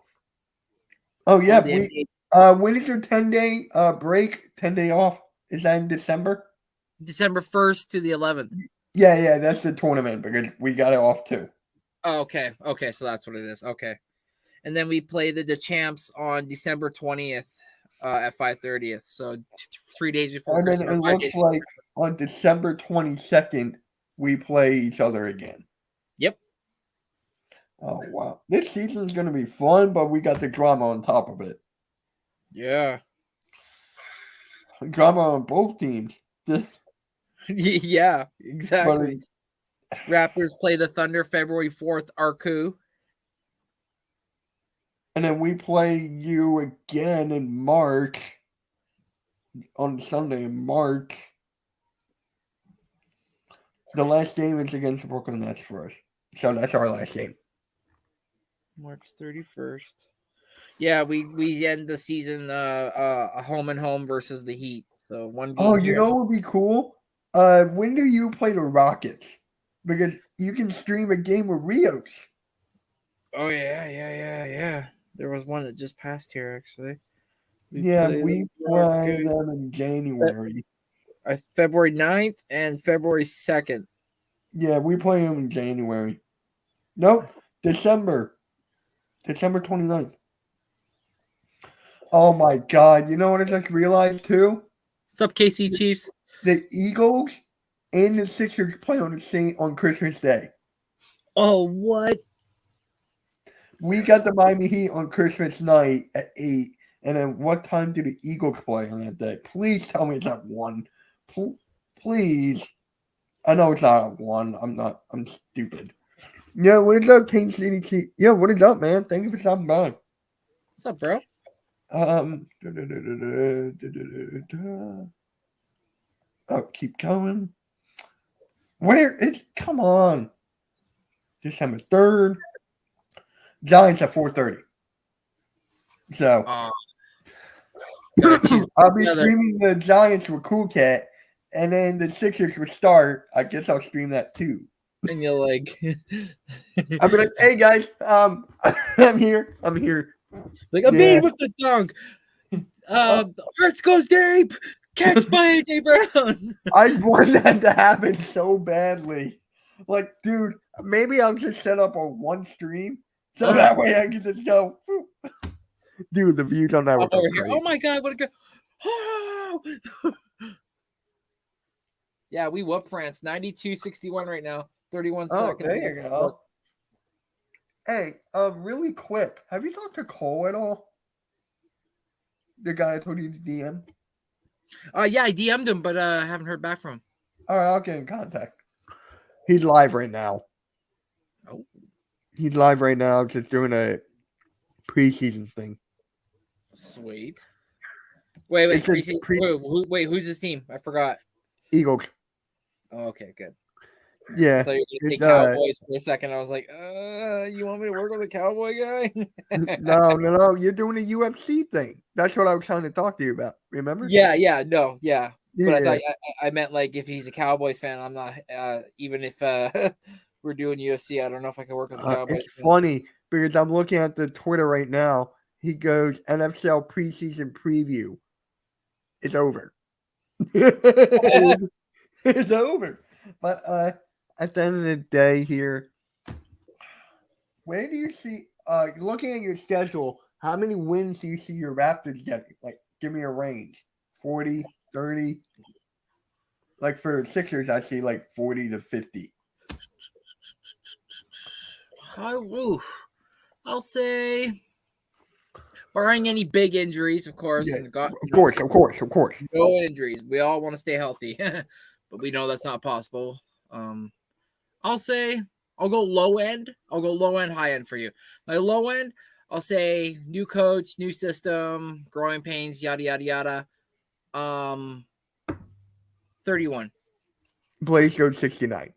Oh, yeah. When is your 10-day break, 10-day off? Is that in December? December 1st to the 11th. Yeah, that's the tournament because we got it off too. Oh, okay. Okay, so that's what it is. Okay. And then we play the champs on December 20th at 5:30. So 3 days before And then Christmas. it looks like on December 22nd, we play each other again. Yep. Oh, wow. This season's going to be fun, but we got the drama on top of it. Yeah. Drama on both teams. Yeah, exactly. Raptors play the Thunder February 4th, Arku. And then we play you again in March. On Sunday in March. The last game is against the Brooklyn Nets for us. So that's our last game. March 31st. Yeah, we end the season home and home versus the Heat. So one game. Oh, you know what would be cool? When do you play the Rockets? Because you can stream a game with Rios. Oh yeah. There was one that just passed here actually. We play them in January. February 9th and February 2nd. Yeah, we play them in January. Nope, December 29th. Oh my God! You know what I just realized too? What's up, KC Chiefs? The Eagles and the Sixers play on Christmas Day. Oh, what? We got the Miami Heat on Christmas night at 8. And then what time do the Eagles play on that day? Please tell me it's at 1. Please. I know it's not at 1. I'm stupid. Yeah, what is up, King City? Yeah, what is up, man? Thank you for stopping by. What's up, bro? Oh, keep going. Come on. December 3rd. Giants at 4:30. So I'll be streaming the Giants with Cool Cat, and then the Sixers will start. I guess I'll stream that too. And you're like, I'll be like, "Hey guys, I'm here. Like a beat with the dunk. Hurts goes deep. Catch by AJ Brown." I want that to happen so badly. Like, dude, maybe I'll just set up on one stream so that way I can just go. Dude, the views on that were here. Oh my God, what a good. Oh! Yeah, we whoop France 92-61 right now. 31 seconds. There you go. Hey, really quick, have you talked to Cole at all? The guy I told you to DM? Yeah, I DM'd him, but I haven't heard back from him. All right, I'll get in contact. He's live right now. Oh. He's live right now, just doing a preseason thing. Sweet. Wait, preseason. Wait, who's his team? I forgot. Eagles. Oh, okay, good. Yeah. I thought you were going to say Cowboys for a second. I was like, you want me to work with a Cowboy guy? No. You're doing a UFC thing. That's what I was trying to talk to you about. Remember? Yeah. But I meant like if he's a Cowboys fan, I'm not. Even if we're doing UFC, I don't know if I can work with the Cowboys. It's funny because I'm looking at the Twitter right now. He goes NFL preseason preview. It's over. It's over. But at the end of the day here, Where do you see? Looking at your schedule, how many wins do you see your Raptors getting? Like, give me a range: 40, 30. Like for Sixers, I see like 40 to 50. I'll say, barring any big injuries, of course. Yeah, And God, of course. no injuries. We all want to stay healthy, but we know that's not possible. I'll say I'll go low end. I'll go low end, high end for you. My low end, I'll say new coach, new system, growing pains, yada yada yada. 31. Blaze goes 69.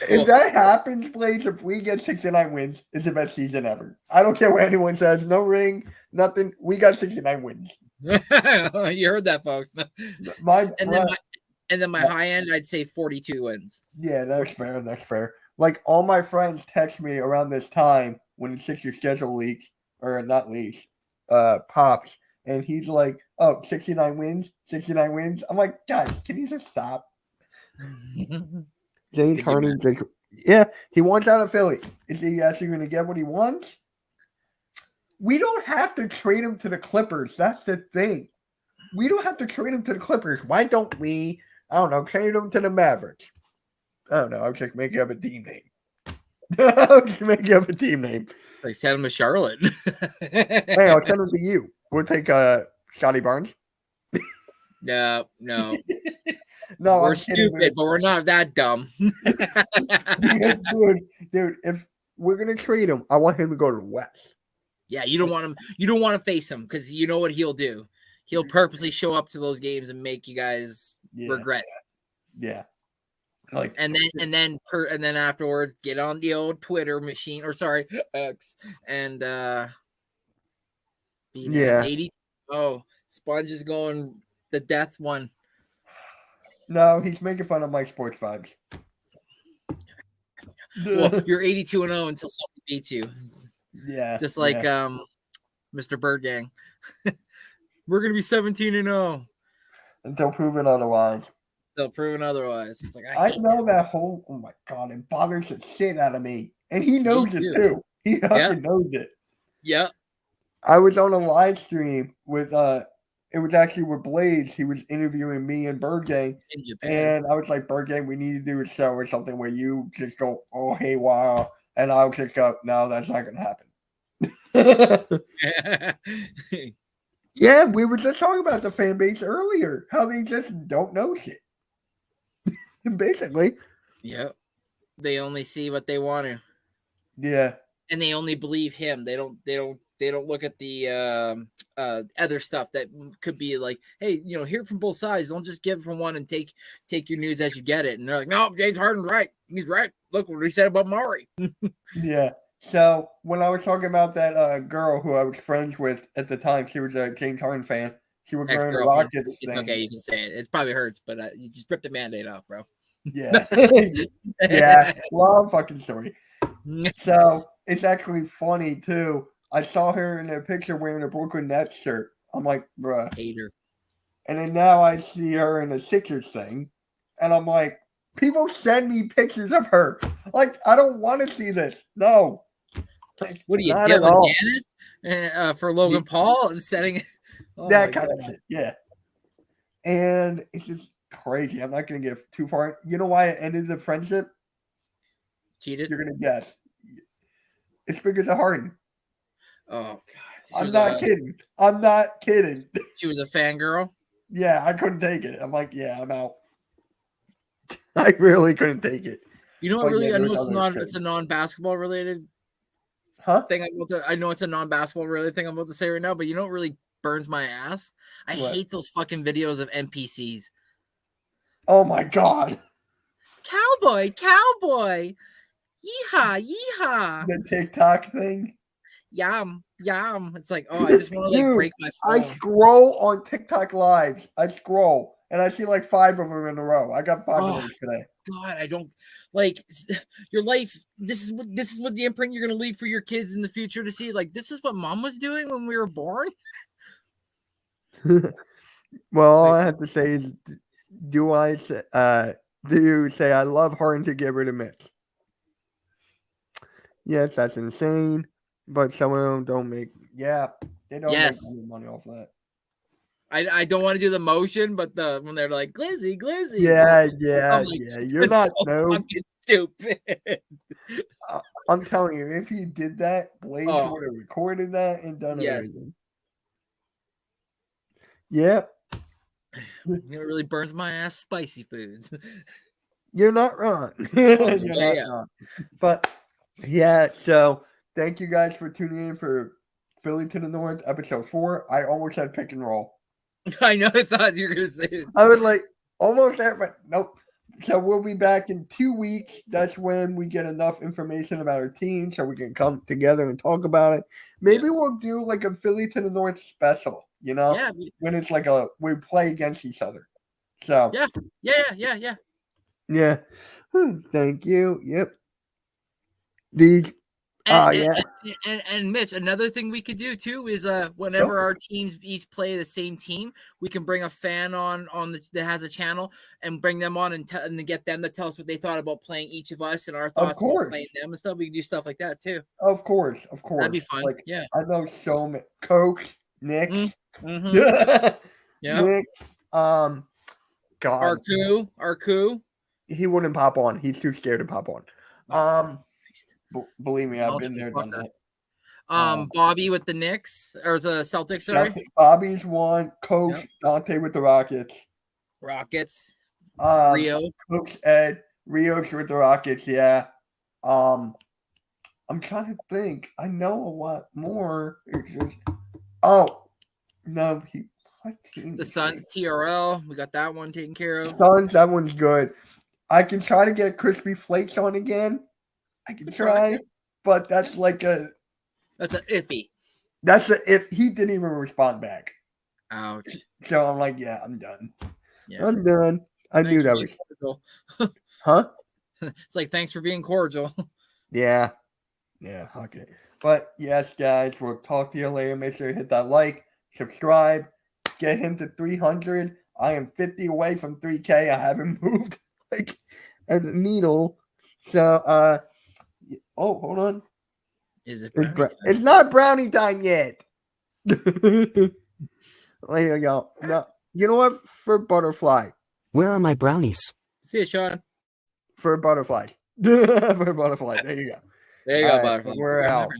If that happens, Blaze, if we get 69 wins, it's the best season ever. I don't care what anyone says. No ring, nothing. We got 69 wins. You heard that, folks. And then my high end, I'd say 42 wins. Yeah, that's fair. That's fair. Like all my friends text me around this time when the Sixers schedule leaks, or not leaks, pops, and he's like, "Oh, 69 wins, 69 wins." I'm like, guys, can you just stop? James Harden, yeah, he wants out of Philly. Is he actually going to get what he wants? We don't have to trade him to the Clippers. That's the thing. We don't have to trade him to the Clippers. Why don't we? I don't know. Trade him to the Mavericks. I don't know. I was just making up a team name. Like send him to Charlotte. Hey, I'll send him to you. We'll take Scotty Barnes. No. No, we're stupid, but we're not that dumb. dude, if we're gonna trade him, I want him to go to the West. Yeah, you don't want him. You don't want to face him because you know what he'll do. He'll purposely show up to those games and make you guys regret. Yeah. Like and then afterwards get on the old Twitter machine X and yeah. 80. Oh, Sponge is going the death one. No, he's making fun of my sports vibes. Well, you're 82-0 until somebody beats you. Yeah. Just like Mr. Bird Gang. We're gonna be 17-0 until proven otherwise. It's like I know that whole. Oh my god, it bothers the shit out of me, and he knows it too. He fucking knows it. Yeah. I was on a live stream with it was actually with Blaze. He was interviewing me and Bird Gang, in Japan. And I was like, Bird Gang, we need to do a show or something where you just go, oh hey wow, and I was just go, no, that's not gonna happen. Yeah, we were just talking about the fan base earlier, how they just don't know shit. Basically. Yep. They only see what they want to. Yeah. And they only believe him. They don't look at the other stuff that could be like, hey, hear from both sides. Don't just give from one and take your news as you get it. And they're like, no, James Harden's right. He's right. Look what he said about Murray. Yeah. So when I was talking about that girl who I was friends with at the time, she was a James Harden fan. She was wearing a Rockets thing. Okay, you can say it. It probably hurts, but you just ripped the Band-Aid off, bro. Yeah. Yeah. Long fucking story. So it's actually funny too. I saw her in a picture wearing a Brooklyn Nets shirt. I'm like, bruh. Hater. And then now I see her in a Sixers thing. And I'm like, people send me pictures of her. Like, I don't want to see this. No. Like, what are you, Dylan Dennis for Logan Paul and setting that kind of shit? Yeah. And it's just crazy. I'm not going to get too far. You know why it ended the friendship? Cheated? You're going to guess. It's because of Harden. Oh, God. I'm not kidding. I'm not kidding. She was a fangirl? Yeah, I couldn't take it. I'm like, yeah, I'm out. I really couldn't take it. You know what? Really, I know it's a non-basketball related thing. I know it's a non-basketball related thing I'm about to say right now, but you know what really burns my ass? I hate those fucking videos of NPCs. Oh my god! Cowboy, yeehaw. The TikTok thing. Yum. It's like, oh, I just want to break my phone. I scroll on TikTok lives. And I see like 5 of them in a row. I got 5 of those today. God, I don't like your life. This is what the imprint you're gonna leave for your kids in the future to see. Like, this is what mom was doing when we were born. Well, all I have to say is, do you say I love Harden to get rid of Mitch? Yes, that's insane. But some of them don't make. Yeah, they don't make any money off that. I don't want to do the motion, but when they're like glizzy. Yeah. Like, You're not so fucking stupid. I'm telling you, if he did that, Blaze would have recorded that and done everything. Yep. It really burns my ass, spicy foods. You're not wrong. You're not wrong. But yeah, so thank you guys for tuning in for Philly to the North, episode 4. I almost had pick and roll. I know. I thought you were gonna say it. I was like almost there, but nope. So we'll be back in 2 weeks. That's when we get enough information about our team so we can come together and talk about it. Maybe we'll do like a Philly to the North special, you know? Yeah. When it's like we play against each other. So Yeah. Thank you. Yep. And Mitch, another thing we could do too is whenever our teams each play the same team, we can bring a fan on that has a channel and bring them on and get them to tell us what they thought about playing each of us and our thoughts about playing them and stuff. We can do stuff like that too. Of course. That'd be fun. Like, yeah. I know so many. Coach, Nick. Mm-hmm. Yeah. Nick. God. Arku. He wouldn't pop on. He's too scared to pop on. Believe me, I've been there, done that. Bobby with the Knicks or the Celtics. Sorry, Bobby's one. Coach Dante with the Rockets. Rio. Coach Ed. Rio's with the Rockets. Yeah. I'm trying to think. I know a lot more. It's just. Oh no, the Suns TRL. We got that one taken care of. Suns. That one's good. I can try to get Crispy Flakes on again. I can try, but that's like that's an iffy. That's if he didn't even respond back. Ouch. So I'm like, yeah, I'm done. Yeah. I'm done. I knew that was. Huh? It's like, thanks for being cordial. Yeah. Okay. But yes, guys, we'll talk to you later. Make sure you hit that like, subscribe, get him to 300. I am 50 away from 3K. I haven't moved like a needle. So, hold on. Is it? It's not brownie time yet. There you go. No, you know what? For butterfly. Where are my brownies? See you, Sean. For butterfly. For butterfly. There you go. There you go, butterfly. We're out.